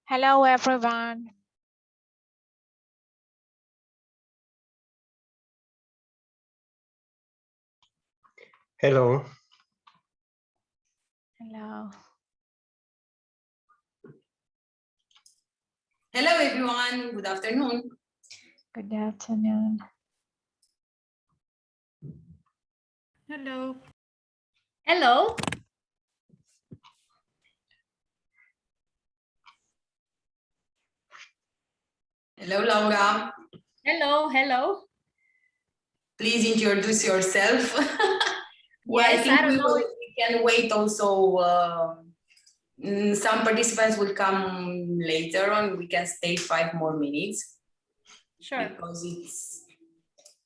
Hello, everyone. Hello. Hello. Hello, everyone. Good afternoon. Good afternoon. Hello. Hello. Hello, Laura. Hello. Hello. Please introduce yourself. Well, I Yes, think I don't know. we can wait also. Some participants will come later on. We can stay 5 more minutes. Sure. Because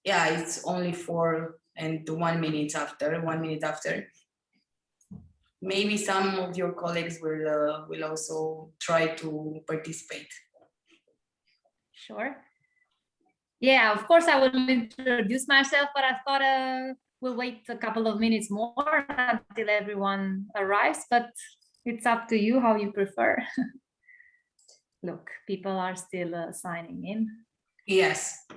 it's only 4 and 1 minute after. 1 minute after. Maybe some of your colleagues will also try to participate. Sure. Yeah, of course I will introduce myself, but I thought we'll wait a couple of minutes more until everyone arrives, but it's up to you how you prefer. Look, people are still signing in. Yes.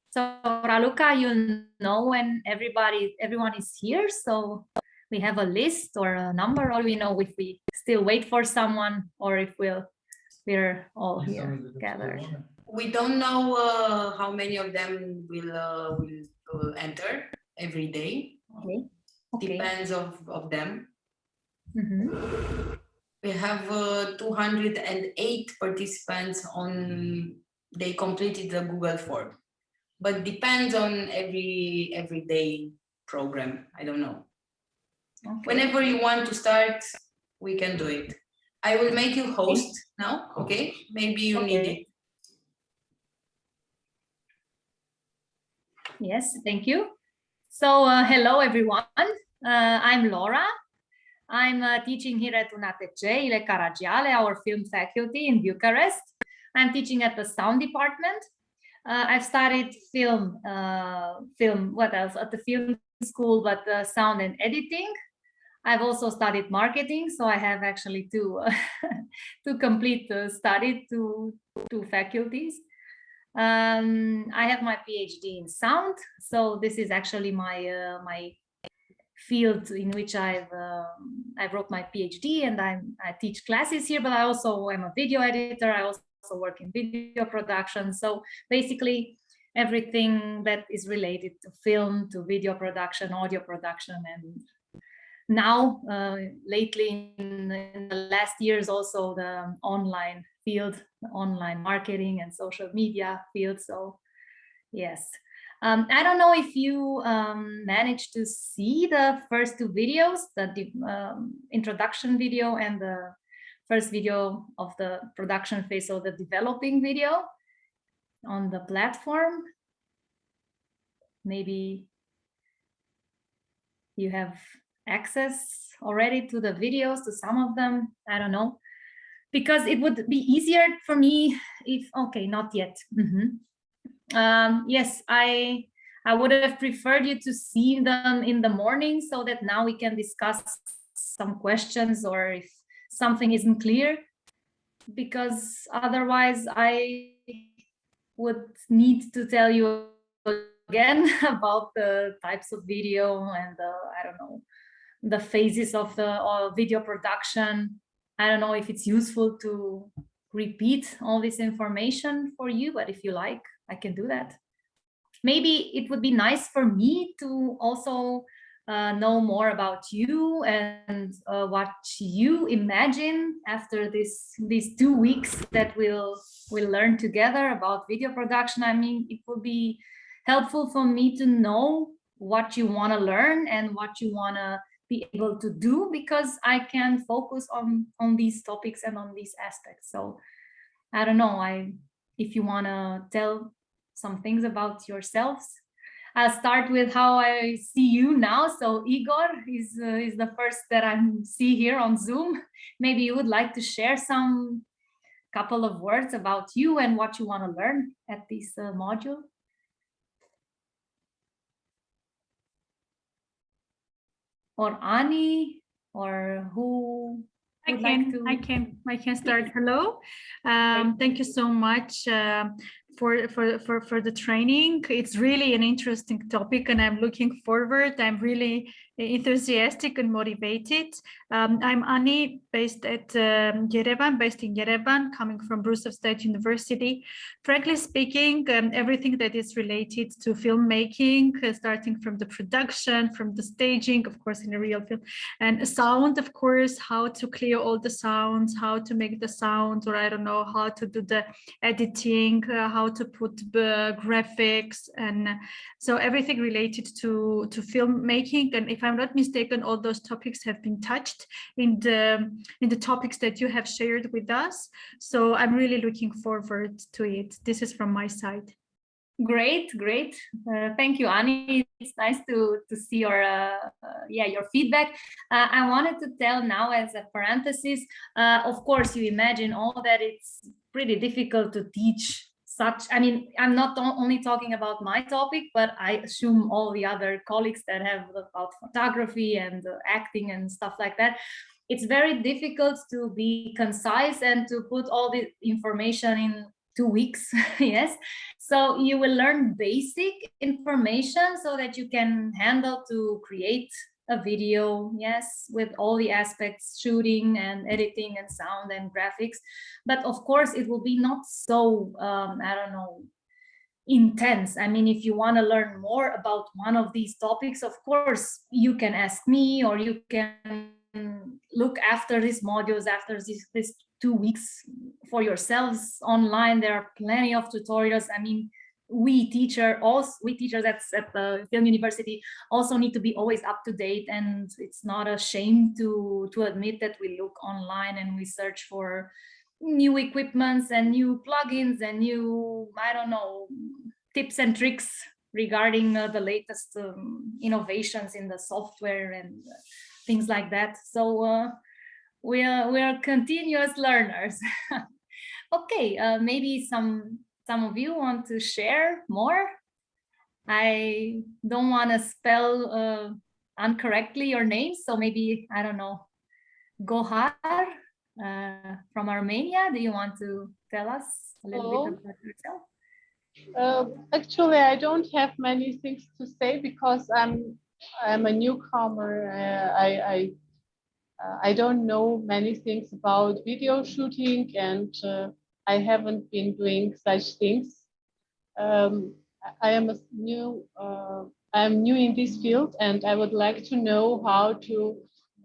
So Raluca, you know when everyone is here, so we have a list or a number, or we know if we still wait for someone or if we're all here gathered. We don't know how many of them will enter every day. Okay. Depends of them. Mm-hmm. We have 208 participants they completed the Google form, but depends on every day program. I don't know. Okay. Whenever you want to start, we can do it. I will make you host now, okay? Maybe you need it. Yes, thank you. So hello everyone, I'm Laura. I'm teaching here at UNATC Ile Caragiale, our film faculty in Bucharest. I'm teaching at the sound department. I've studied film, what else? At the film school, but sound and editing. I've also studied marketing, so I have actually two complete studied two faculties. I have my PhD in sound, so this is actually my my field in which I wrote my PhD, and I teach classes here, but I also am a video editor. I also work in video production. So basically everything that is related to film, to video production, audio production, and now lately in the last years also the online field, the online marketing and social media field. So yes. I don't know if you managed to see the first two videos, the introduction video and the first video of the production phase, so the developing video on the platform. Maybe you have access already to the videos, to some of them, I don't know, because it would be easier for me if, okay, not yet. Yes, I would have preferred you to see them in the morning so that now we can discuss some questions or if something isn't clear, because otherwise I would need to tell you again about the types of video and I don't know, the phases of the video production. I don't know if it's useful to repeat all this information for you, but if you like, I can do that. Maybe it would be nice for me to also know more about you and what you imagine after these 2 weeks that we'll learn together about video production. I mean, it would be helpful for me to know what you want to learn and what you want to be able to do, because I can focus on these topics and on these aspects. So I don't know, if you want to tell some things about yourselves. I'll start with how I see you now. So Igor is the first that I see here on Zoom. Maybe you would like to share some couple of words about you and what you want to learn at this module. Or Ani, or who would like to? I can start. Hello. Thank you so much for the training. It's really an interesting topic, and I'm looking forward. I'm really enthusiastic and motivated. I'm Ani, based at Yerevan, based in Yerevan, coming from Brusov State University. Frankly speaking, everything that is related to filmmaking, starting from the production, from the staging, of course, in a real film, and sound, of course, how to clear all the sounds, how to make the sounds, or I don't know, how to do the editing, how to put the graphics, and so everything related to filmmaking. And if I'm not mistaken, all those topics have been touched in the topics that you have shared with us. So I'm really looking forward to it. This is from my side. Great. Thank you, Ani. It's nice to see your feedback. I wanted to tell now, as a parenthesis, of course, you imagine all that it's pretty difficult to teach such. I mean, I'm not only talking about my topic, but I assume all the other colleagues that have about photography and acting and stuff like that. It's very difficult to be concise and to put all the information in 2 weeks. Yes, so you will learn basic information so that you can handle to create a video, yes, with all the aspects, shooting and editing and sound and graphics. But of course, it will be not so I don't know, intense. I mean, if you want to learn more about one of these topics, of course you can ask me, or you can look after these modules, after this 2 weeks for yourselves online. There are plenty of tutorials. I mean, we teachers at the film university also need to be always up to date, and it's not a shame to admit that we look online and we search for new equipments and new plugins and new, I don't know, tips and tricks regarding the latest innovations in the software and things like that. So we are continuous learners. Okay, maybe some of you want to share more. I don't want to spell incorrectly your names, so maybe, I don't know, Gohar from Armenia. Do you want to tell us a little bit about yourself? Actually, I don't have many things to say because I'm a newcomer. I don't know many things about video shooting, and I haven't been doing such things. I'm new in this field, and I would like to know how to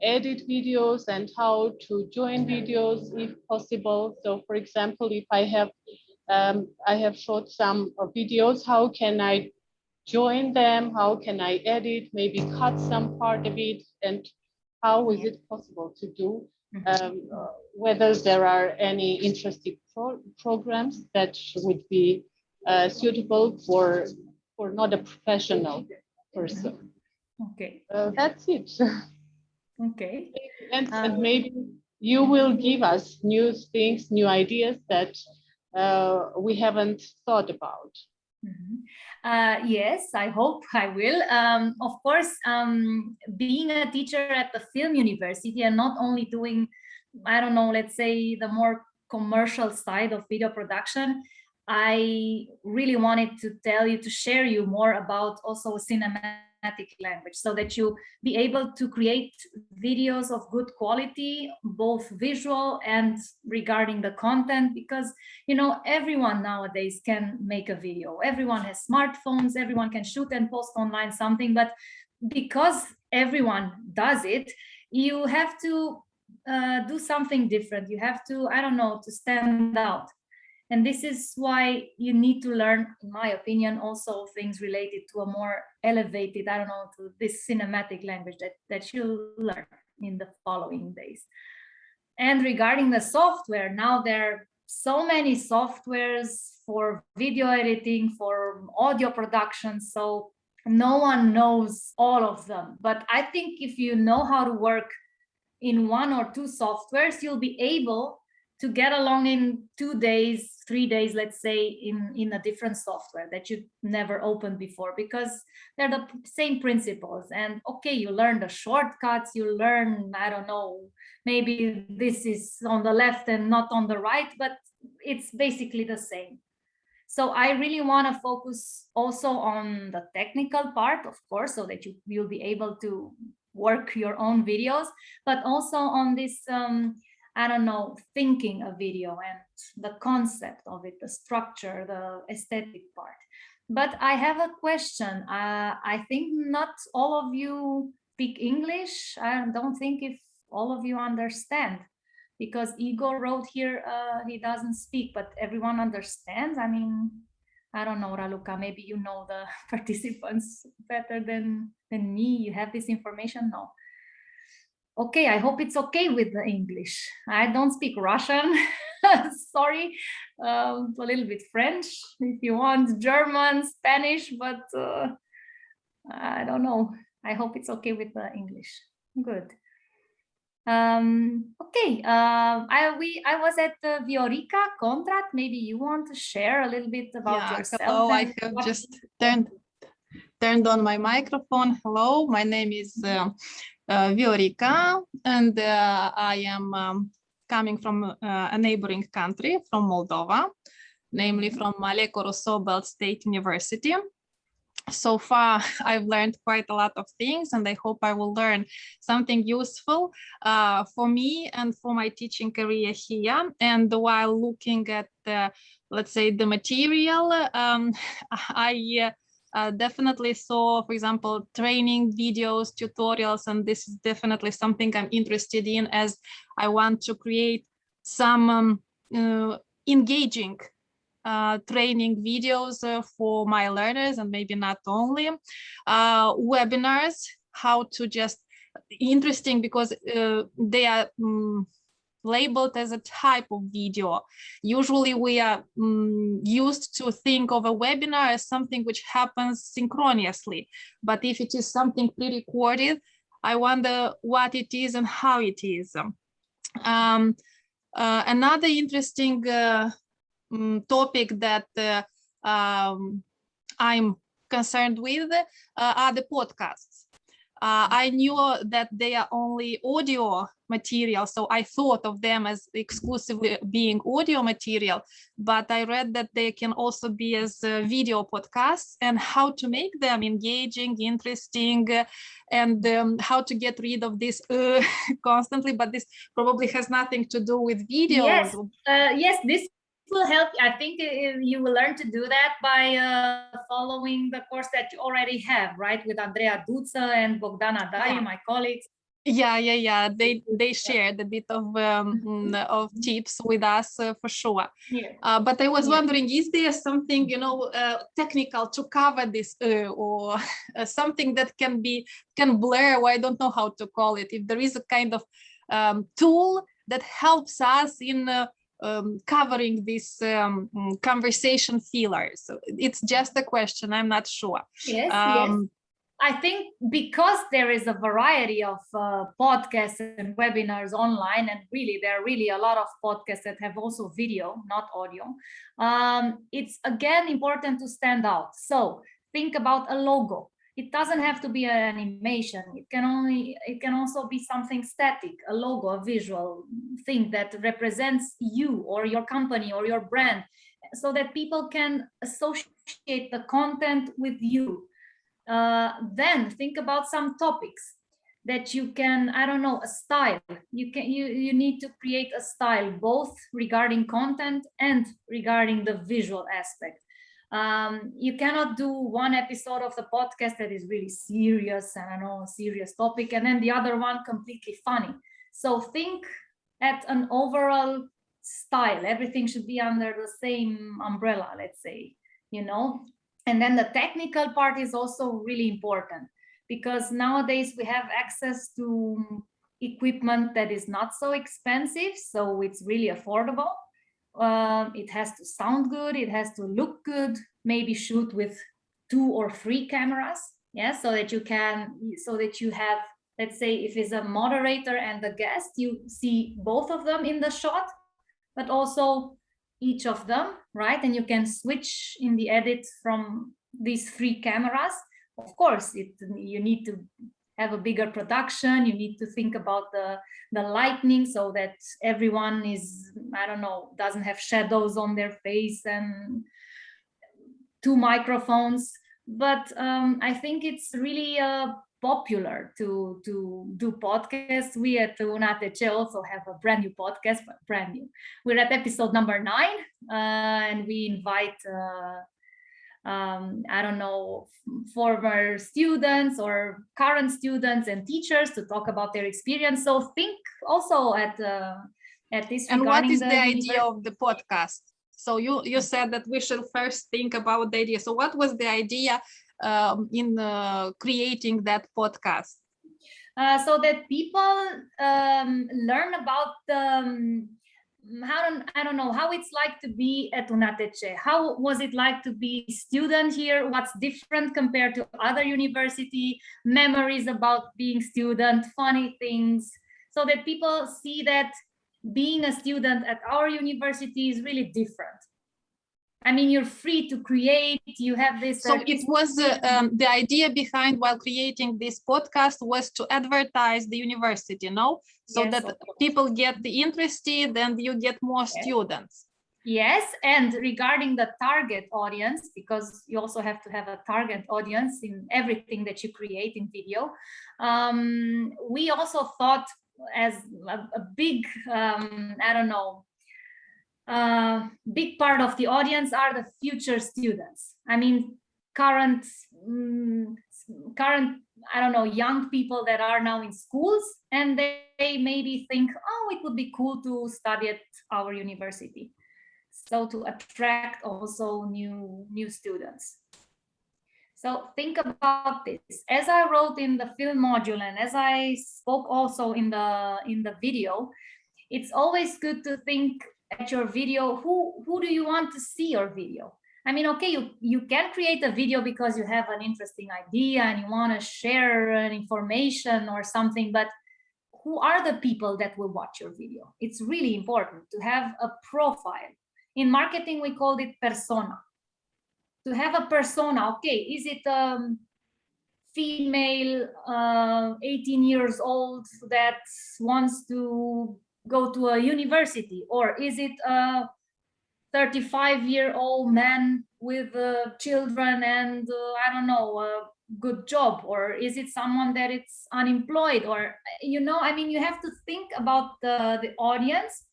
edit videos and how to join videos if possible. So, for example, if I have shot some videos, how can I join them? How can I edit? Maybe cut some part of it, and how is it possible to do? Whether there are any interesting programs that would be suitable for not a professional person. Okay. That's it. Okay. And maybe you will give us new things, new ideas that we haven't thought about. Yes, I hope I will. Of course, being a teacher at the film university and not only doing, I don't know, let's say the more commercial side of video production, I really wanted to share you more about also cinematic language, so that you be able to create videos of good quality, both visual and regarding the content, because everyone nowadays can make a video. Everyone has smartphones, everyone can shoot and post online something, but because everyone does it, you have to do something different. You have to, I don't know, to stand out. And this is why you need to learn, in my opinion, also things related to a more elevated, I don't know, to this cinematic language that you'll learn in the following days. And regarding the software, now there are so many softwares for video editing, for audio production. So no one knows all of them. But I think if you know how to work in one or two softwares, you'll be able to get along in 2 days, 3 days, let's say, in a different software that you never opened before, because they're the same principles. And okay, you learn the shortcuts, you learn, I don't know, maybe this is on the left and not on the right, but it's basically the same. So I really want to focus also on the technical part, of course, so that you'll be able to work your own videos, but also on this I don't know, thinking a video and the concept of it, the structure, the aesthetic part. But I have a question. I think not all of you speak English. I don't think if all of you understand, because Igor wrote here he doesn't speak, but everyone understands. I mean, I don't know, Raluca, maybe you know the participants better than me. You have this information? No. Okay, I hope it's okay with the English. I don't speak Russian, sorry, a little bit French if you want, German, Spanish, but I don't know. I hope it's okay with the English. Good. Okay, I was at Viorica Contract. Maybe you want to share a little bit about yourself. Hello, I have just turned on my microphone. Hello, my name is Viorica, and I am coming from a neighboring country, from Moldova, namely from Aleco-Roosevelt State University. So far, I've learned quite a lot of things, and I hope I will learn something useful for me and for my teaching career here. And while looking at, let's say, the material, I definitely saw, for example, training videos, tutorials, and this is definitely something I'm interested in, as I want to create some engaging training videos for my learners, and maybe not only webinars, how to just interesting, because they are labeled as a type of video. Usually we are used to think of a webinar as something which happens synchronously, but if it is something pre-recorded, I wonder what it is and how it is. Another interesting topic that I'm concerned with are the podcasts. I knew that they are only audio material, so I thought of them as exclusively being audio material, but I read that they can also be as video podcasts, and how to make them engaging, interesting, and how to get rid of this constantly, but this probably has nothing to do with videos. Yes, yes, this will help. I think you will learn to do that by following the course that you already have, right? With Andreea Duță and Bogdana Dariu, my colleagues. Yeah. They shared a bit of tips with us for sure. Yeah. But I was wondering, is there something, technical to cover this, or something that can blur, or I don't know how to call it. If there is a kind of tool that helps us in covering this conversation filler. So it's just a question, I'm not sure. Yes, yes. I think because there is a variety of podcasts and webinars online, and really there are really a lot of podcasts that have also video, not audio, it's again important to stand out. So think about a logo. It doesn't have to be an animation. It can also be something static, a logo, a visual thing that represents you or your company or your brand. so that people can associate the content with you. Then think about some topics that you can, I don't know, a style. You need to create a style, both regarding content and regarding the visual aspect. You cannot do one episode of the podcast that is really serious, and I know, a serious topic, and then the other one completely funny. So think at an overall style. Everything should be under the same umbrella, let's say, you know. And then the technical part is also really important, because nowadays we have access to equipment that is not so expensive, so it's really affordable. It has to sound good, it has to look good, maybe shoot with 2 or 3 cameras, yeah, so that you have, let's say, if it's a moderator and the guest, you see both of them in the shot, but also each of them, right? And you can switch in the edit from these 3 cameras. Of course, you need to have a bigger production. You need to think about the lighting, so that everyone is, I don't know, doesn't have shadows on their face, and 2 microphones. But I think it's really popular to do podcasts. We at UNATC also have a brand new podcast, but brand new. We're at episode number 9, and we invite I don't know, former students or current students and teachers to talk about their experience. So think also at this. And what is the idea of the podcast? So you said that we should first think about the idea. So what was the idea in creating that podcast? So that people learn about I don't know how it's like to be at UNATC. How was it like to be student here? What's different compared to other university? Memories about being student, funny things, so that people see that being a student at our university is really different. I mean, you're free to create, you have this. So it was the idea behind while creating this podcast was to advertise the university, no? So Yes, that people get interested and you get more students. Yes, and regarding the target audience, because you also have to have a target audience in everything that you create in video, we also thought as a big, I don't know, big part of the audience are the future students. I mean, current, I don't know, young people that are now in schools, and they maybe think, oh, it would be cool to study at our university. So to attract also new students. So think about this. As I wrote in the film module, and as I spoke also in the video, it's always good to think at your video, who do you want to see your video? I mean, okay, you can create a video because you have an interesting idea and you want to share an information or something, but who are the people that will watch your video? It's really important to have a profile. In marketing, we call it persona. To have a persona, okay, is it female, 18 years old that wants to go to a university, or is it a 35-year-old man with children and I don't know, a good job, or is it someone that it's unemployed, or you know, I mean, you have to think about the audience,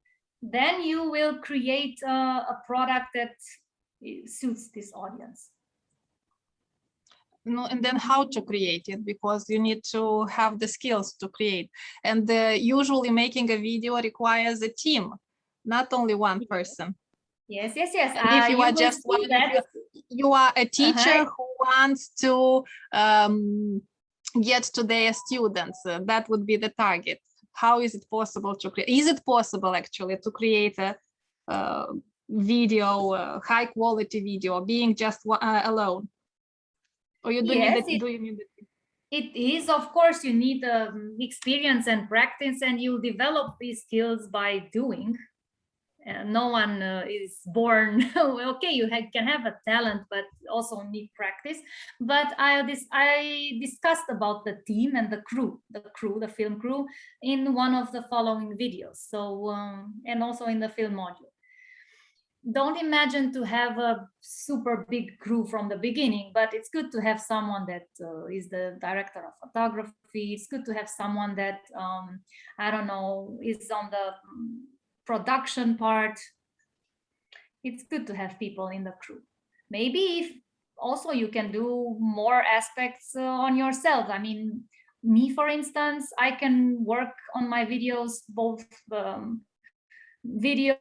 then you will create a product that suits this audience. No, and then how to create it, because you need to have the skills to create. And usually making a video requires a team, not only one person. Yes. And if you are just one, you are a teacher who wants to get to their students, that would be the target. How is it possible to create? Is it possible actually to create a video, high quality video, being just alone? Or you do need it? It is, of course, you need experience and practice, and you develop these skills by doing. No one is born, okay, you can have a talent, but also need practice. But I discussed about the team and the film crew in one of the following videos. So, and also in the film module. don't imagine to have a super big crew from the beginning, but it's good to have someone that is the director of photography. It's good to have someone that, I don't know, is on the production part. It's good to have people in the crew. Maybe if also you can do more aspects on yourself. I mean, me, for instance, I can work on my videos, both video,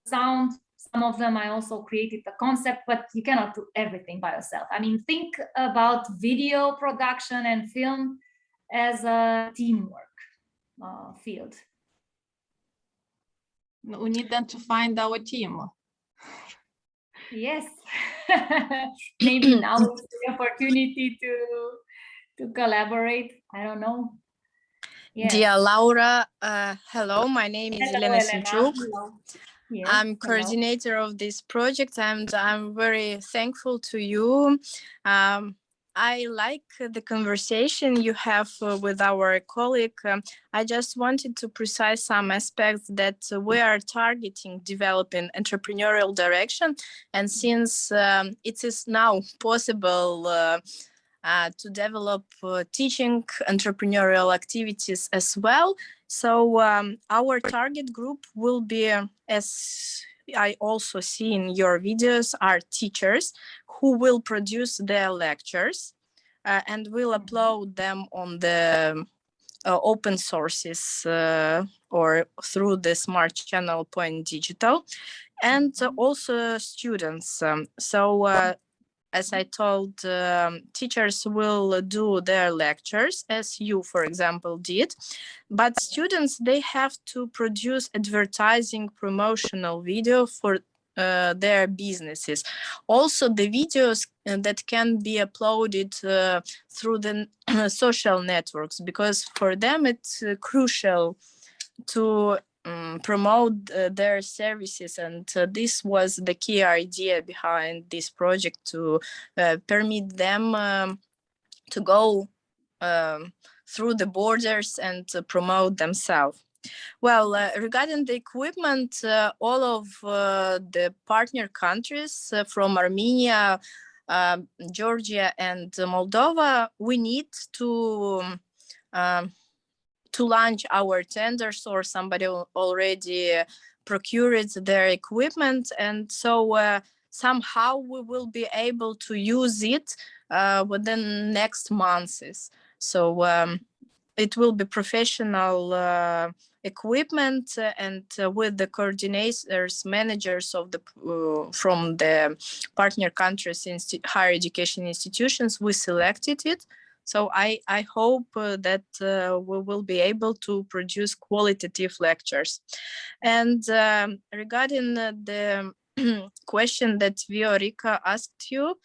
sound. Some of them I also created the concept, but you cannot do everything by yourself. I mean, think about video production and film as a teamwork field. We need then to find our team. Yes, maybe now is the opportunity to collaborate. I don't know. Yes. Dear Laura, hello, my name is Hello, Elena Elena. Simchuk. Hello. Yes, I'm hello. coordinator of this project and I'm very thankful to you. I like the conversation you have with our colleague. I just wanted to precise some aspects that we are targeting developing entrepreneurial direction. And since it is now possible to develop teaching entrepreneurial activities as well. So our target group will be, as I also see in your videos, are teachers who will produce their lectures and will upload them on the open sources or through the smart channel Point Digital, and also students. As I told, teachers will do their lectures, as you, for example, did. But students, they have to produce advertising promotional video for their businesses. Also, the videos that can be uploaded through the social networks, because for them it's crucial to promote their services, and this was the key idea behind this project, to permit them to go through the borders and to promote themselves. Well, regarding the equipment, all of the partner countries from Armenia, Georgia and Moldova, we need to launch our tenders, or somebody already procured their equipment, and so somehow we will be able to use it within next months. So it will be professional equipment, and with the coordinators, managers of the from the partner countries higher education institutions, we selected it. So I hope that we will be able to produce qualitative lectures. And regarding the question that Viorica asked you,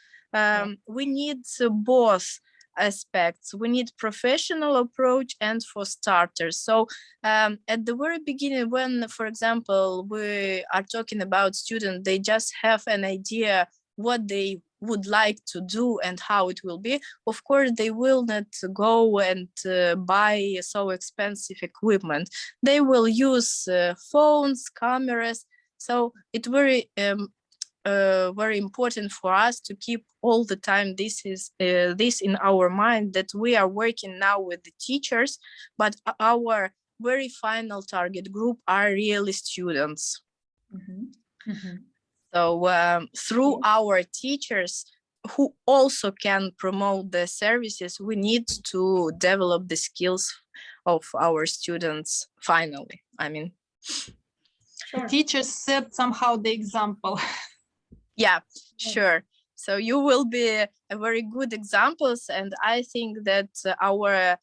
we need both aspects. We need professional approach and for starters. So at the very beginning, when, for example, we are talking about students, they just have an idea what they would like to do and how it will be. Of course, they will not go and buy so expensive equipment. They will use phones, cameras. So it's very very important for us to keep all the time this in our mind, that we are working now with the teachers, but our very final target group are really students. So through our teachers who also can promote the services, we need to develop the skills of our students finally. I mean, The teachers set somehow the example. Yeah, sure. So you will be a very good examples, and I think that our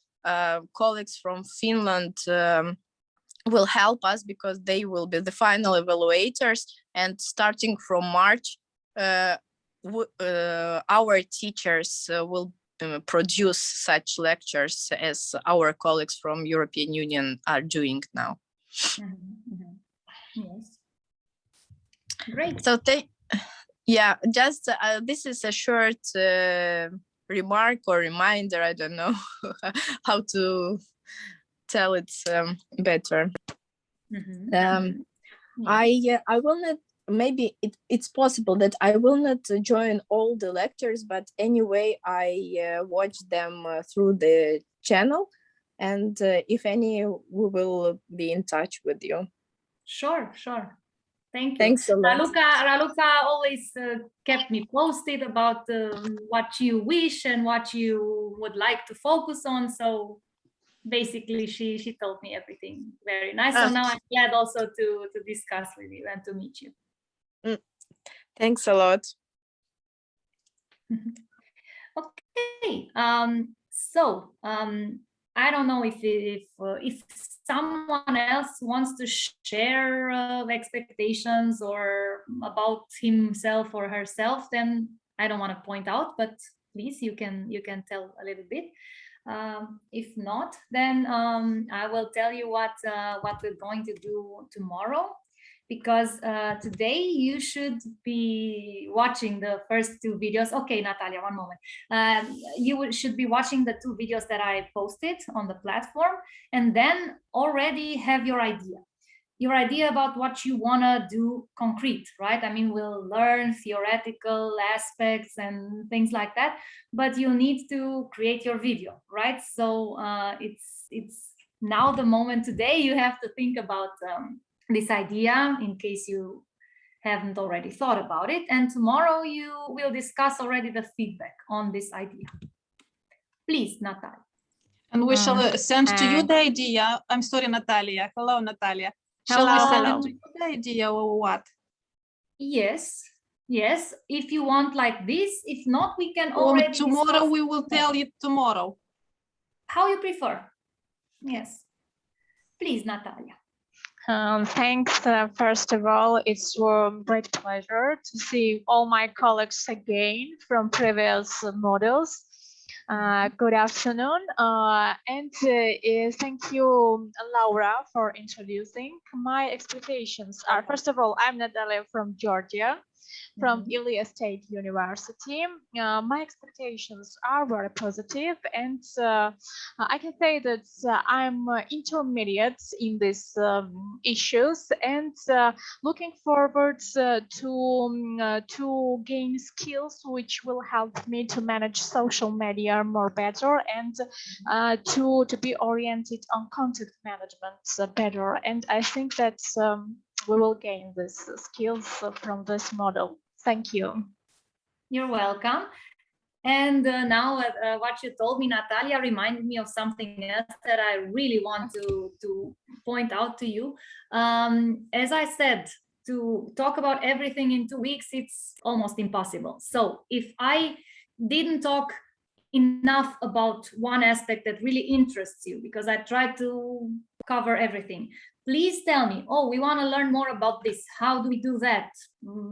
colleagues from Finland will help us, because they will be the final evaluators, and starting from March, our teachers will produce such lectures as our colleagues from European Union are doing now. Yes. Great. So yeah, just this is a short remark or reminder. I don't know how to tell it better. Yes. I will not maybe it's possible that I will not join all the lectures, but anyway, I watch them through the channel. And if any, we will be in touch with you. Sure. Thank you. Thanks a lot. Raluca always kept me posted about what you wish and what you would like to focus on. So basically, she told me everything very nice. So now I'm glad also to discuss with you and to meet you. Thanks a lot. Okay. So I don't know if someone else wants to share expectations or about himself or herself, then I don't want to point out, but please, you can tell a little bit. If not, then I will tell you what we're going to do tomorrow, because today you should be watching the first two videos. Okay, Natalia, one moment. Should be watching the two videos that I posted on the platform, and then already have your idea about what you want to do concrete, right? I mean, we'll learn theoretical aspects and things like that, but you need to create your video, right? So it's now the moment. Today you have to think about this idea in case you haven't already thought about it, and tomorrow you will discuss already the feedback on this idea. Please, Natalia. And we shall send to you the idea. I'm sorry, Natalia. Hello, Natalia. Shall we send it to you the idea or what? Yes. If you want like this, if not, we can already tomorrow discuss. we will tell you tomorrow. How you prefer. Yes. Please, Natalia. Thanks. First of all, it's a great pleasure to see all my colleagues again from previous models. Good afternoon, and thank you, Laura, for introducing. My expectations are, first of all, I'm Natalia from Georgia, from Ilia State University. My expectations are very positive, and I can say that I'm intermediate in these issues, and looking forward to gain skills which will help me to manage social media more better, and to be oriented on content management better. And I think that we will gain these skills from this model. Thank you. You're welcome. And now what you told me, Natalia, reminded me of something else that I really want to point out to you. As I said, to talk about everything in 2 weeks, it's almost impossible. So if I didn't talk enough about one aspect that really interests you, because I tried to cover everything, please tell me, oh, we want to learn more about this. How do we do that?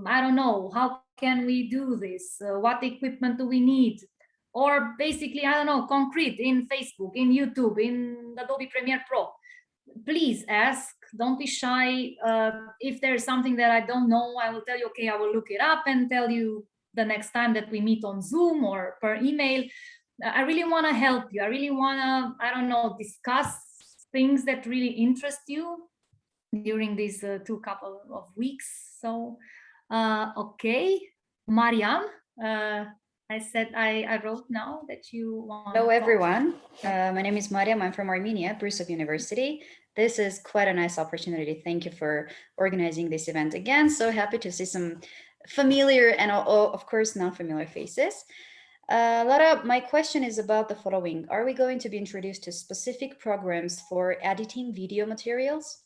I don't know. How can we do this? What equipment do we need? Or basically, I don't know, concrete in Facebook, in YouTube, in Adobe Premiere Pro. Please ask, don't be shy. If there's something that I don't know, I will tell you, okay, I will look it up and tell you the next time that we meet on Zoom or per email. I really want to help you. I really want to, I don't know, discuss things that really interest you during these couple of weeks. So, okay, Mariam, I said I wrote now that you want. Hello, everyone. My name is Mariam. I'm from Armenia, Brusov University. This is quite a nice opportunity. Thank you for organizing this event again. So happy to see some familiar and, of course, non-familiar faces. Lara, my question is about the following. Are we going to be introduced to specific programs for editing video materials?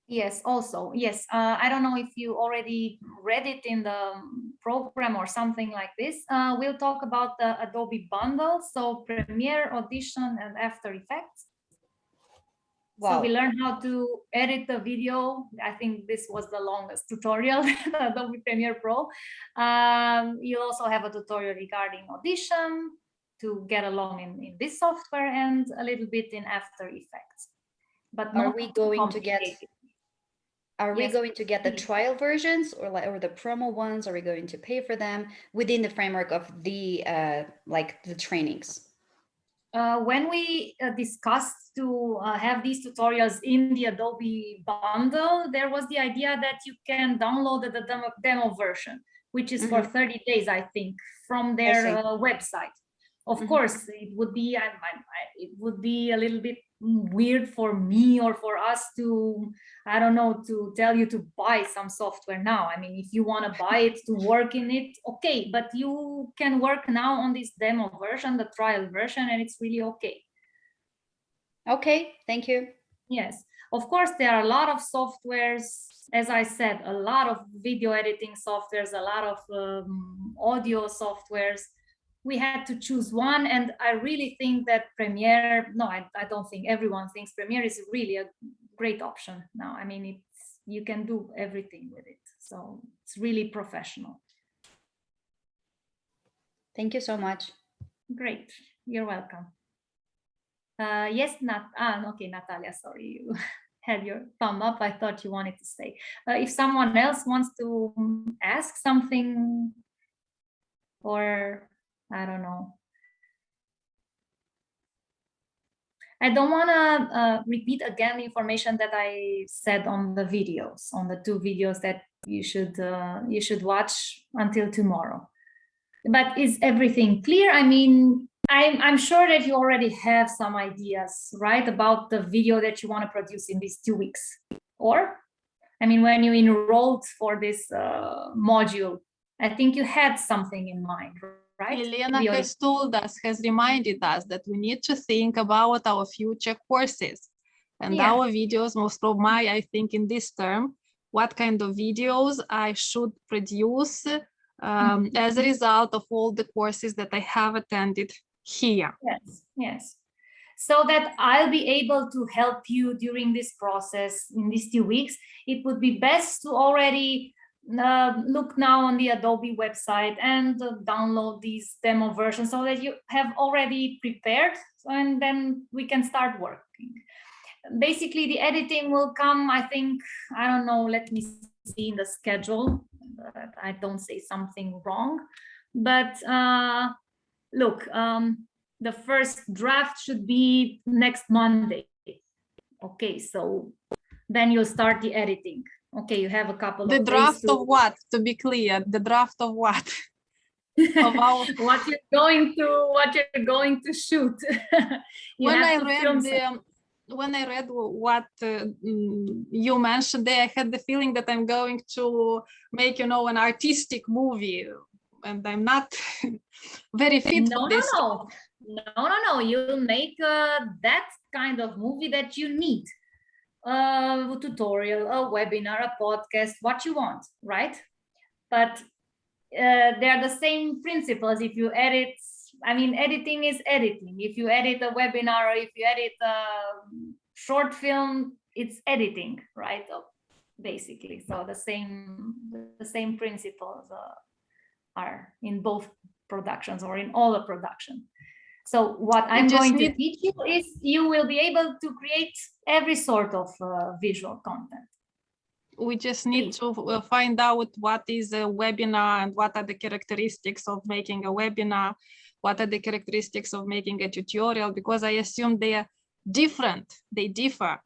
Yes, also, yes. I don't know if you already read it in the program or something like this. We'll talk about the Adobe bundle, so Premiere, Audition, and After Effects. Wow. So we learned how to edit the video. I think this was the longest tutorial, Adobe Premiere Pro. You'll also have a tutorial regarding Audition to get along in this software, and a little bit in After Effects. But are we going to get? Are we Yes, going to get the trial versions or the promo ones? Are we going to pay for them within the framework of the the trainings? when we discussed to have these tutorials in the Adobe bundle, there was the idea that you can download the demo version, which is for 30 days, I think, from their website. Of course, it would be a little bit weird for me or for us to, I don't know, to tell you to buy some software now. I mean, if you want to buy it to work in it, okay, but you can work now on this demo version, the trial version, and it's really okay. Okay, thank you. Yes, of course, there are a lot of softwares, as I said, a lot of video editing softwares, a lot of audio softwares. We had to choose one, and I really think that Premiere, no, I don't think, everyone thinks Premiere is really a great option now. I mean, you can do everything with it. So it's really professional. Thank you so much. Great, you're welcome. Yes, okay, Natalia, sorry, you had your thumb up. I thought you wanted to say. If someone else wants to ask something, or I don't know. I don't want to repeat again the information that I said on the videos, on the 2 videos that you should watch until tomorrow. But is everything clear? I mean, I'm sure that you already have some ideas, right, about the video that you want to produce in these 2 weeks. Or, I mean, when you enrolled for this module, I think you had something in mind, right? Elena has told us, has reminded us that we need to think about our future courses and our videos, most of I think in this term, what kind of videos I should produce as a result of all the courses that I have attended here. Yes, yes. So that I'll be able to help you during this process in these 2 weeks, it would be best to already look now on the Adobe website and download these demo versions so that you have already prepared, and then we can start working. Basically, the editing will come, I think, I don't know, let me see in the schedule, I don't say something wrong, but look, the first draft should be next Monday. Okay, so then you'll start the editing. Okay, you have a couple of days. The draft of what? To be clear, the draft of what? Of our... what you're going to shoot. When I read what you mentioned there, I had the feeling that I'm going to make, you know, an artistic movie, and I'm not very fit for this. No. You'll make that kind of movie that you need. A tutorial, a webinar, a podcast, what you want, right? But they're the same principles. If you edit, I mean, editing is editing. If you edit a webinar or if you edit a short film, it's editing, right? Basically, so the same principles are in both productions or in all the production. So what I'm going to teach you is you will be able to create every sort of visual content. We just need to find out what is a webinar and what are the characteristics of making a webinar, what are the characteristics of making a tutorial, because I assume they are different, they differ.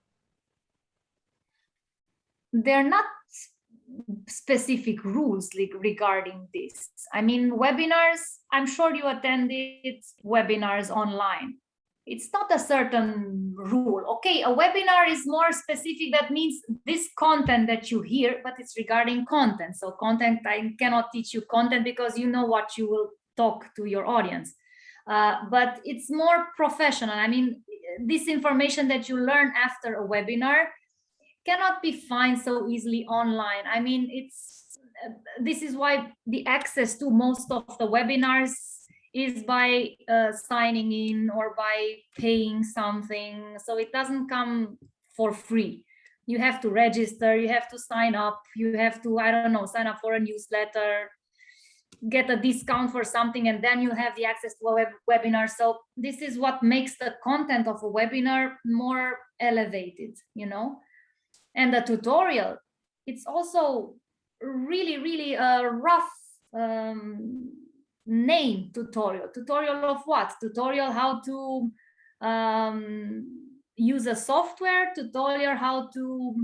They're not specific rules regarding this. I mean, webinars, I'm sure you attended webinars online. It's not a certain rule. Okay, a webinar is more specific. That means this content that you hear, but it's regarding content. So content, I cannot teach you content because you know what you will talk to your audience. But it's more professional. I mean, this information that you learn after a webinar cannot be found so easily online. I mean, this is why the access to most of the webinars is by signing in or by paying something. So it doesn't come for free. You have to register, you have to sign up, you have to, I don't know, sign up for a newsletter, get a discount for something, and then you have the access to a webinar. So this is what makes the content of a webinar more elevated, you know? And the tutorial, it's also really, really rough name tutorial. Tutorial of what? Tutorial how to use a software, tutorial how to,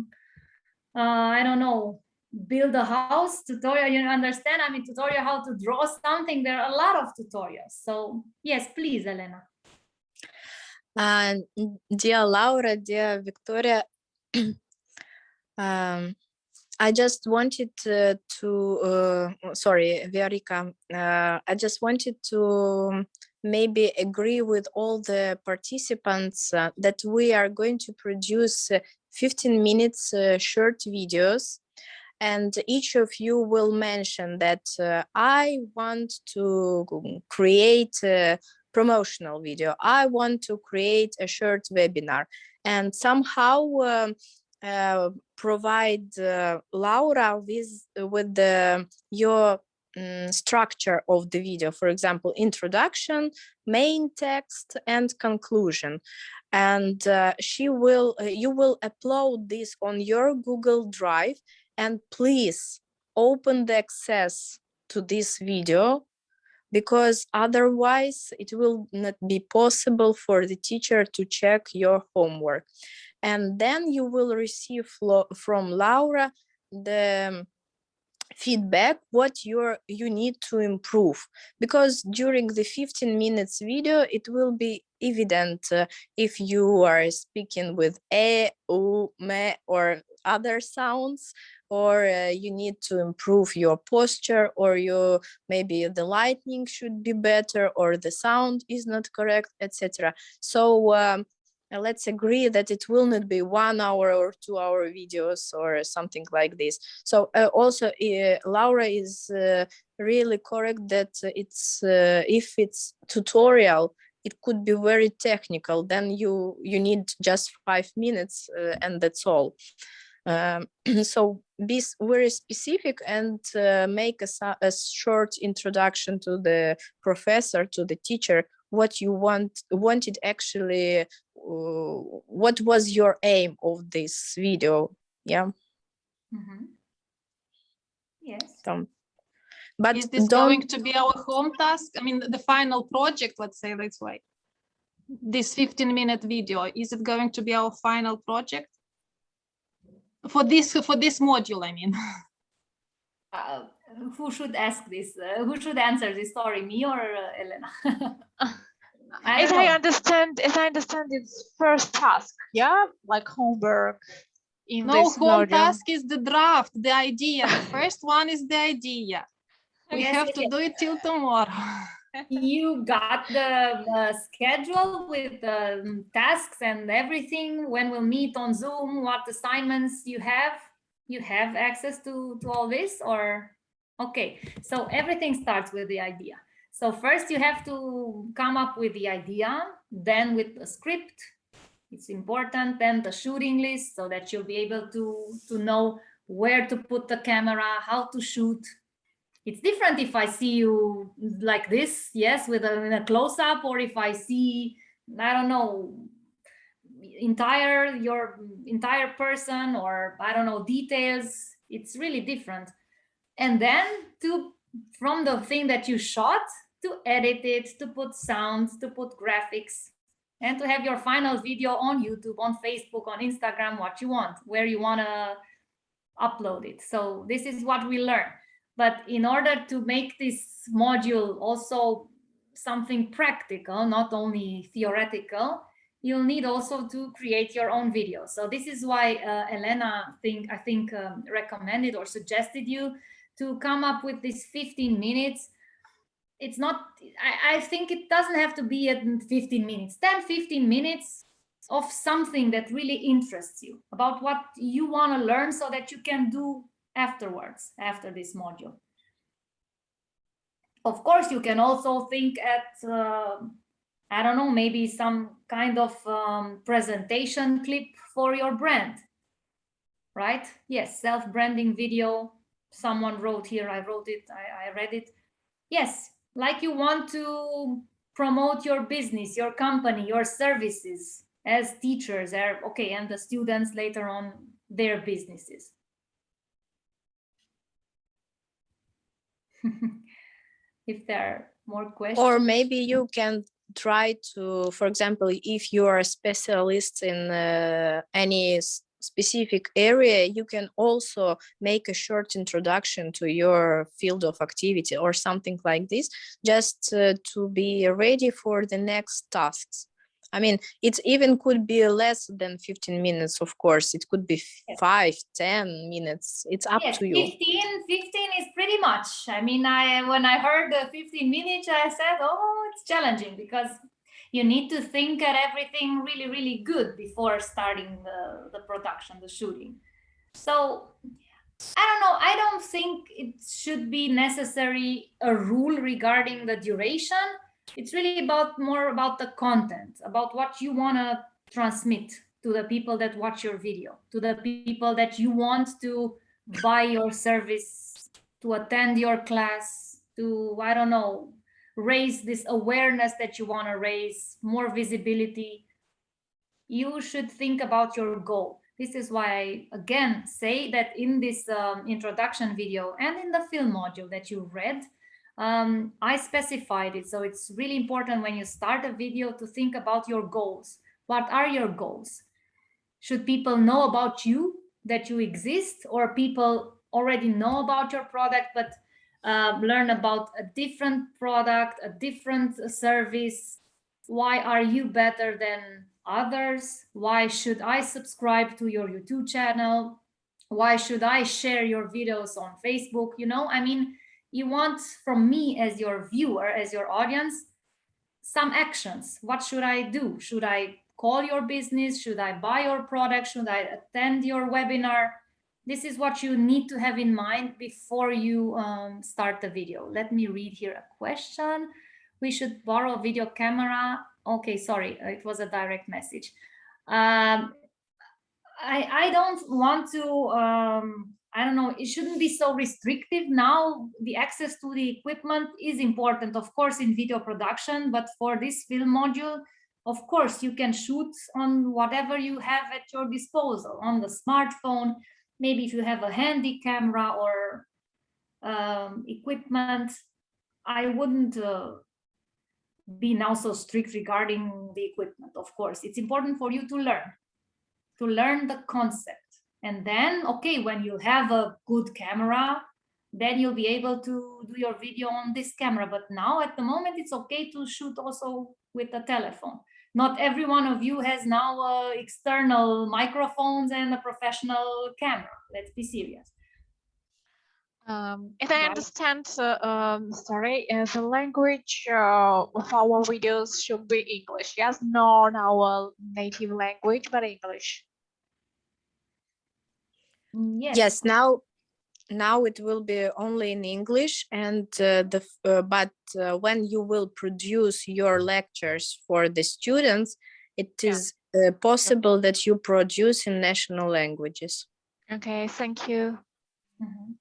I don't know, build a house, tutorial, you understand? I mean, tutorial how to draw something. There are a lot of tutorials. So yes, please, Elena. Dear Laura, dear Victoria, I just wanted sorry, Viorica, I just wanted to maybe agree with all the participants that we are going to produce 15 minutes short videos, and each of you will mention that I want to create a promotional video, I want to create a short webinar, and somehow provide Laura with your structure of the video, for example, introduction, main text, and conclusion. And you will upload this on your Google Drive, and please open the access to this video, because otherwise it will not be possible for the teacher to check your homework. And then you will receive from Laura the feedback what you need to improve, because during the 15 minutes video it will be evident if you are speaking with a, u, me, or other sounds, or you need to improve your posture, or maybe the lighting should be better, or the sound is not correct, etc. So let's agree that it will not be 1 hour or 2 hour videos or something like this. So also Laura is really correct that if it's tutorial, it could be very technical, then you need just 5 minutes and that's all. So be very specific and make a short introduction to the professor, to the teacher, what you wanted actually, what was your aim of this video. Yeah. Mm-hmm. Yes. But is this going to be our home task? I mean, the final project, let's say this way. This 15-minute video, is it going to be our final project for this module? I mean, who should ask this? Who should answer this story, me or Elena? As I understand, it's first task. Yeah, like homework. In no, this home module. task is the draft, the idea. The first one is the idea. We have to do it till tomorrow. You got the schedule with the tasks and everything. When we'll meet on Zoom, what assignments you have? You have access to all this, or? Okay, so everything starts with the idea. So first you have to come up with the idea, then with the script. It's important, then the shooting list, so that you'll be able to know where to put the camera, how to shoot. It's different if I see you like this, yes, with in a close-up, or if I see, I don't know, your entire person, or I don't know, details. It's really different. And then from the thing that you shot, to edit it, to put sounds, to put graphics, and to have your final video on YouTube, on Facebook, on Instagram, what you want, where you want to upload it. So this is what we learn. But in order to make this module also something practical, not only theoretical, you'll need also to create your own video. So this is why Elena, I think recommended or suggested you to come up with this 15 minutes. It's not, I think it doesn't have to be at 15 minutes, 10, 15 minutes of something that really interests you, about what you want to learn, so that you can do afterwards, after this module. Of course, you can also think at, I don't know, maybe some kind of presentation clip for your brand, right? Yes, self-branding video. Someone wrote here, I wrote it, I read it. Yes, like you want to promote your business, your company, your services as teachers, okay, and the students later on, their businesses. If there are more questions? Or maybe you can try to, for example, if you are a specialist in any specific area, you can also make a short introduction to your field of activity or something like this, just to be ready for the next tasks. I mean, it even could be less than 15 minutes, of course. It could be 5, 10 minutes. It's up to you. 15 is pretty much. I mean, when I heard the 15 minutes, I said, oh, it's challenging because you need to think at everything really, really good before starting the production, the shooting. So I don't know. I don't think it should be necessary a rule regarding the duration. It's really more about the content, about what you want to transmit to the people that watch your video, to the people that you want to buy your service, to attend your class, to, I don't know, raise this awareness that you want to raise, more visibility. You should think about your goal. This is why I again say that in this introduction video and in the film module that you read, I specified it. So it's really important when you start a video to think about your goals. What are your goals? Should people know about you, that you exist, or people already know about your product but learn about a different product, a different service? Why are you better than others? Why should I subscribe to your YouTube channel? Why should I share your videos on Facebook? You know, I mean, you want from me as your viewer, as your audience, some actions. What should I do? Should I call your business? Should I buy your product? Should I attend your webinar? This is what you need to have in mind before you start the video. Let me read here a question. We should borrow a video camera. Okay, sorry, it was a direct message. I don't want to, I don't know, it shouldn't be so restrictive now. The access to the equipment is important, of course, in video production, but for this film module, of course, you can shoot on whatever you have at your disposal, on the smartphone. Maybe if you have a handy camera or equipment, I wouldn't be now so strict regarding the equipment. Of course, it's important for you to learn the concept. And then, okay, when you have a good camera, then you'll be able to do your video on this camera. But now at the moment, it's okay to shoot also with a telephone. Not every one of you has now external microphones and a professional camera. Let's be serious. If I understand, sorry, the language of our videos should be English. Yes, not our native language, but English. Yes, now it will be only in English, and but when you will produce your lectures for the students, it is possible that you produce in national languages. Okay, thank you. Mm-hmm.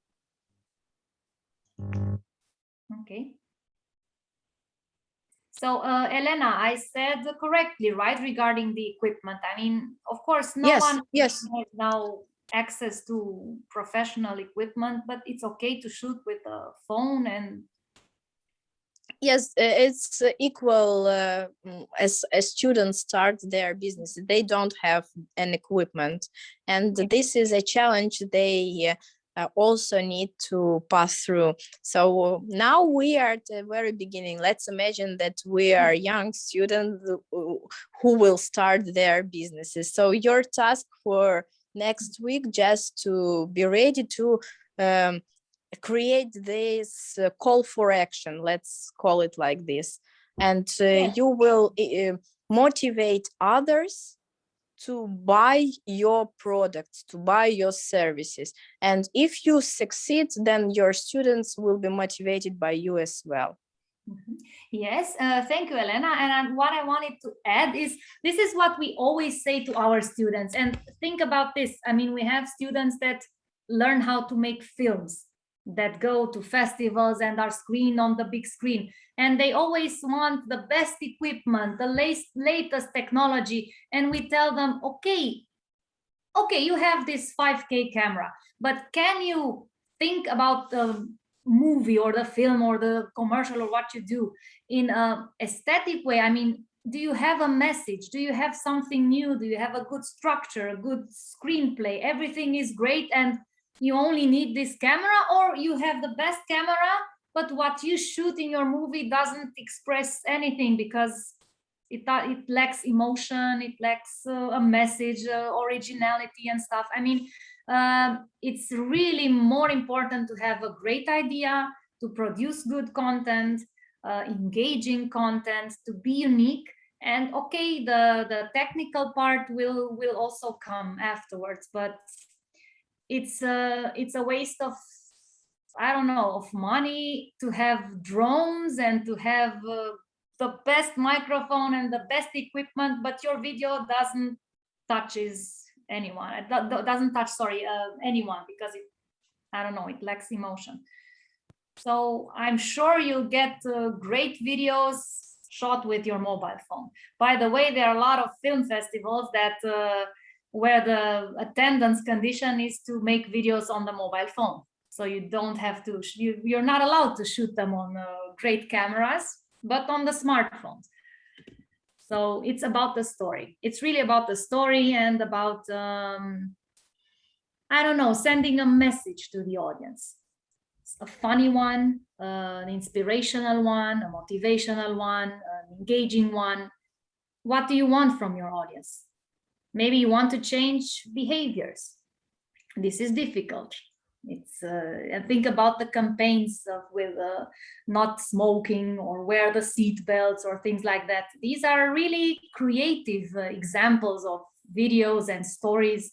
Okay. So, Elena, I said correctly, right, regarding the equipment. I mean, of course, no one has now access to professional equipment, but it's okay to shoot with a phone and. Yes, it's equal as students start their business. They don't have an equipment, and this is a challenge they also need to pass through. So now we are at the very beginning. Let's imagine that we are young students who will start their businesses. So your task for next week just to be ready to create this call for action, let's call it like this, and you will motivate others to buy your products, to buy your services. And if you succeed, then your students will be motivated by you as well. Mm-hmm. Yes, thank you, Elena. And what I wanted to add is, this is what we always say to our students. And think about this. I mean, we have students that learn how to make films, that go to festivals and are screened on the big screen. And they always want the best equipment, the latest technology. And we tell them, okay, you have this 5K camera, but can you think about movie or the film or the commercial or what you do in a aesthetic way. I mean, do you have a message? Do you have something new? Do you have a good structure, a good screenplay? Everything is great and you only need this camera, or you have the best camera, but what you shoot in your movie doesn't express anything because it lacks emotion, it lacks a message, originality and stuff. I mean, it's really more important to have a great idea, to produce good content, engaging content, to be unique. And okay, the technical part will also come afterwards, but it's a waste of, I don't know, of money to have drones and to have the best microphone and the best equipment, but your video doesn't touches anyone. It doesn't touch, sorry, anyone, because it, I don't know, it lacks emotion. So I'm sure you'll get great videos shot with your mobile phone. By the way, there are a lot of film festivals that where the attendance condition is to make videos on the mobile phone. So you don't have to, you're not allowed to shoot them on great cameras, but on the smartphones. So it's about the story. It's really about the story and about, I don't know, sending a message to the audience. A funny one, an inspirational one, a motivational one, an engaging one. What do you want from your audience? Maybe you want to change behaviors. This is difficult. It's think about the campaigns with not smoking or wear the seat belts or things like that. These are really creative examples of videos and stories.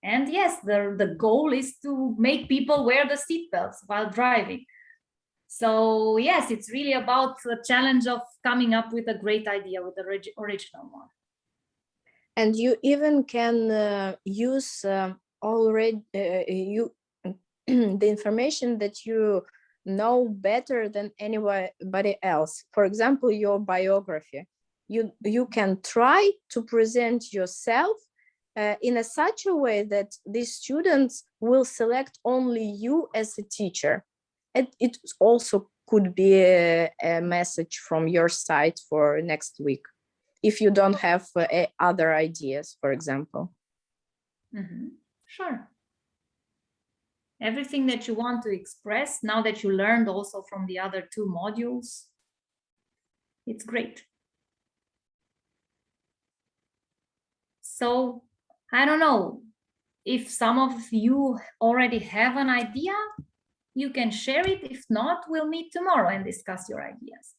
And yes, the goal is to make people wear the seat belts while driving. So yes, it's really about the challenge of coming up with a great idea, with the original one. And you even can use already the information that you know better than anybody else. For example, your biography. You can try to present yourself in such a way that these students will select only you as a teacher. It also could be a message from your side for next week, if you don't have other ideas, for example. Mm-hmm. Sure. Everything that you want to express, now that you learned also from the other 2 modules, it's great. So, I don't know, if some of you already have an idea, you can share it. If not, we'll meet tomorrow and discuss your ideas.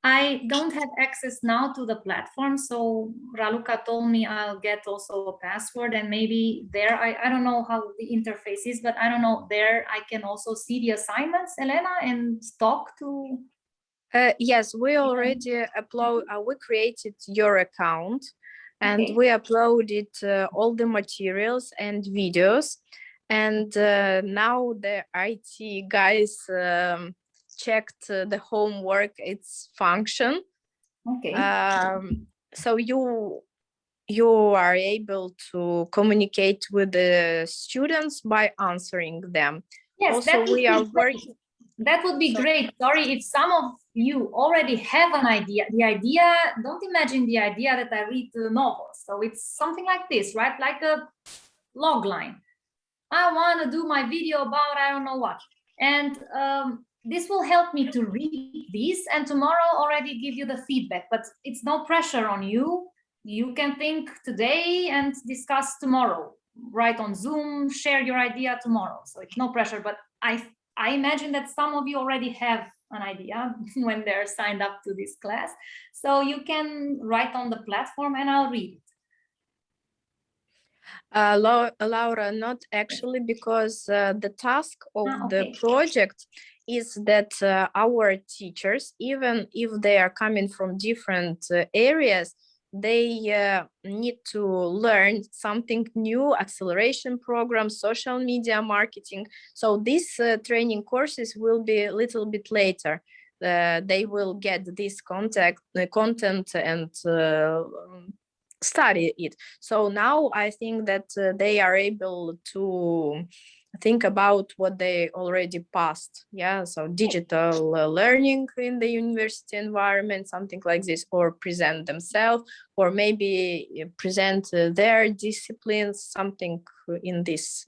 I don't have access now to the platform, so Raluca told me I'll get also a password, and maybe there, I don't know how the interface is, but I don't know, there I can also see the assignments, Elena, and talk to... Yes, we already we created your account, and Okay. we uploaded all the materials and videos, and now the IT guys checked the homework, its function. Okay. So you are able to communicate with the students by answering them. Yes, also, we are working. That would be great. Sorry, if some of you already have an idea, don't imagine the idea that I read novels. So it's something like this, right? Like a log line. I want to do my video about I don't know what. And this will help me to read these and tomorrow already give you the feedback. But it's no pressure on you. You can think today and discuss tomorrow. Write on Zoom, share your idea tomorrow. So it's no pressure. But I imagine that some of you already have an idea when they're signed up to this class. So you can write on the platform and I'll read it. Laura, not actually, because the task of Okay. the project is that our teachers, even if they are coming from different areas, they need to learn something new, acceleration program, social media marketing. So these training courses will be a little bit later. They will get this content and study it. So now I think that they are able to think about what they already passed. Yeah, so digital learning in the university environment, something like this, or present themselves, or maybe present their disciplines, something in this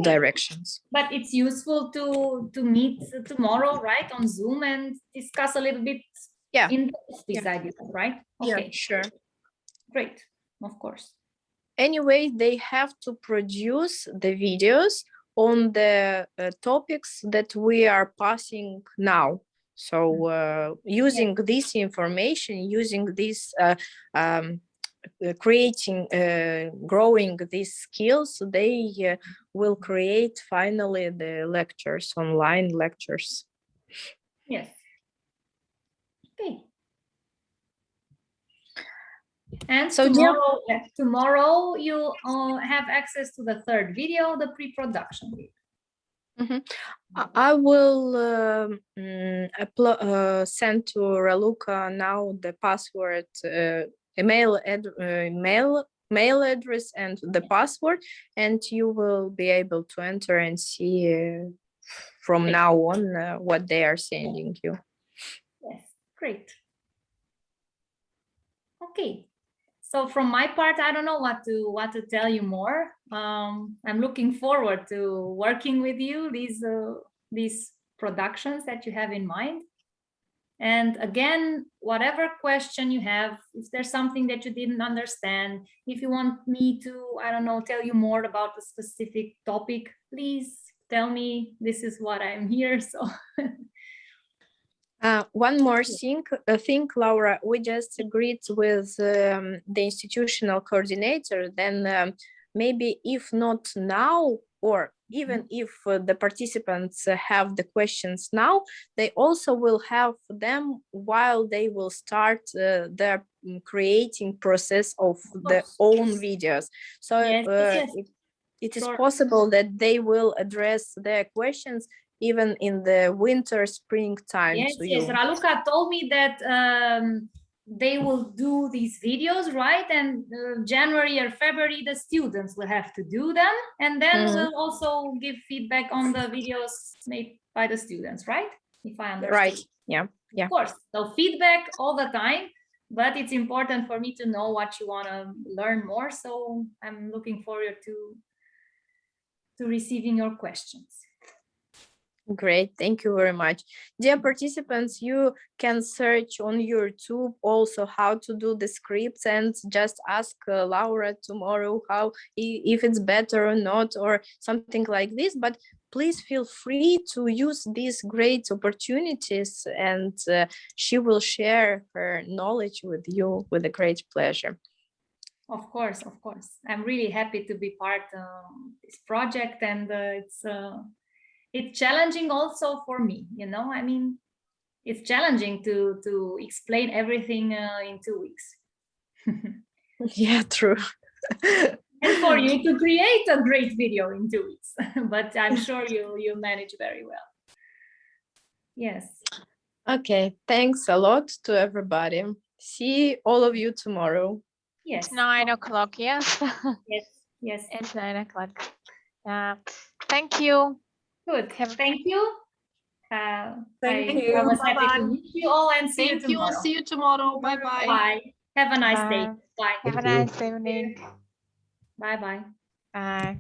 directions. But it's useful to meet tomorrow, right, on Zoom and discuss a little bit in these ideas, right? Okay, yeah, sure. Great, of course. Anyway, they have to produce the videos on the topics that we are passing now. So using this information, using this creating, growing these skills, they will create finally the lectures, online lectures. Yes. Okay. And so tomorrow you have access to the third video, the pre-production video. Mm-hmm. I will send to Raluca now the password, mail address and the password, and you will be able to enter and see from now on what they are sending you. Yes, great. Okay. So from my part, I don't know what to tell you more. I'm looking forward to working with you, these productions that you have in mind. And again, whatever question you have, if there's something that you didn't understand, if you want me to, I don't know, tell you more about a specific topic, please tell me. This is what I'm here. So. One more thing, Laura, we just agreed with the institutional coordinator, then maybe if not now, or even if the participants have the questions now, they also will have them while they will start their creating process of their own videos. So it is possible that they will address their questions even in the winter, springtime. Yes, yes. Raluca told me that they will do these videos, right? And January or February, the students will have to do them. And then we'll also give feedback on the videos made by the students, right? If I understand. Right, yeah. Of course. So feedback all the time, but it's important for me to know what you want to learn more. So I'm looking forward to receiving your questions. Great, thank you very much. Dear participants, you can search on YouTube also how to do the scripts and just ask Laura tomorrow how, if it's better or not, or something like this. But please feel free to use these great opportunities, and she will share her knowledge with you with a great pleasure. Of course, of course. I'm really happy to be part of this project, and it's challenging also for me, you know. I mean, it's challenging to explain everything in 2 weeks. Yeah, true. And for you to create a great video in 2 weeks, but I'm sure you manage very well. Yes. Okay, thanks a lot to everybody. See all of you tomorrow. Yes. It's 9 o'clock, yes? Yes, yes. It's 9 o'clock. Thank you. Good. Thank you. Thank you. I was happy to meet you all and see you tomorrow. See you tomorrow. Bye-bye. Bye. Have a nice day. Bye. Have a nice evening. Bye-bye. Bye.